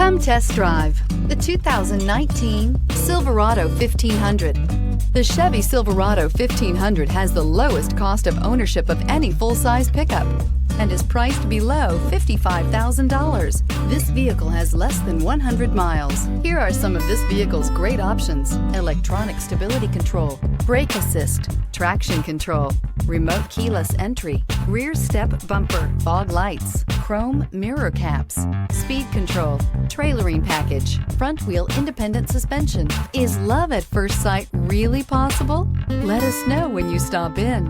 Come test drive the 2019 Silverado 1500. The Chevy Silverado 1500 has the lowest cost of ownership of any full-size pickup and is priced below $55,000. This vehicle has less than 100 miles. Here are some of this vehicle's great options: electronic stability control, brake assist, traction control, remote keyless entry, rear step bumper, fog lights, chrome mirror caps, speed control, trailering package, front wheel independent suspension. Is love at first sight really possible? Let us know when you stop in.